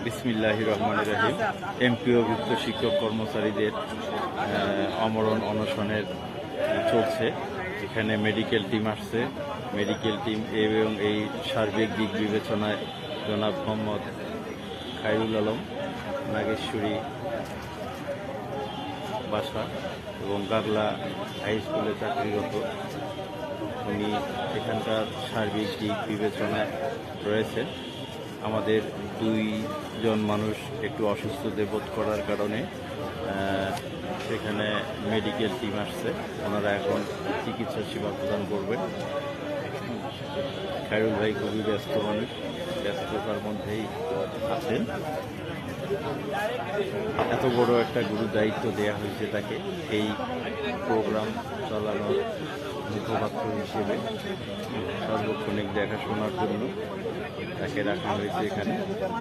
বিসমিল্লাহির রহমানির রহিম। এমপিওভুক্ত শিক্ষক কর্মচারীদের আমরণ অনশনের চলছে। এখানে মেডিকেল টিম আসছে। মেডিকেল টিম এবং এই সার্বিক দিক বিবেচনায় জনাব মোহাম্মদ খায়রুল আলম নাগেশ্বরী বাসা এবং গাগলা হাই স্কুলে চাকরিরত, উনি এখানকার সার্বিক দিক বিবেচনায় রয়েছেন। আমাদের দুইজন মানুষ একটু অসুস্থ বোধ করার কারণে সেখানে মেডিকেল টিম আসছে। ওনারা এখন চিকিৎসা সেবা প্রদান করবেন। খায়রুল ভাই খুবই ব্যস্ত মানুষ, ব্যস্ততার মধ্যেই আছেন। এত বড় একটা গুরু দায়িত্ব দেওয়া হয়েছে তাকে, এই প্রোগ্রাম চালানোর মুখপাত্র হিসেবে সার্বক্ষণিক দেখাশোনার জন্য তাকে রাখা হয়েছে এখানে।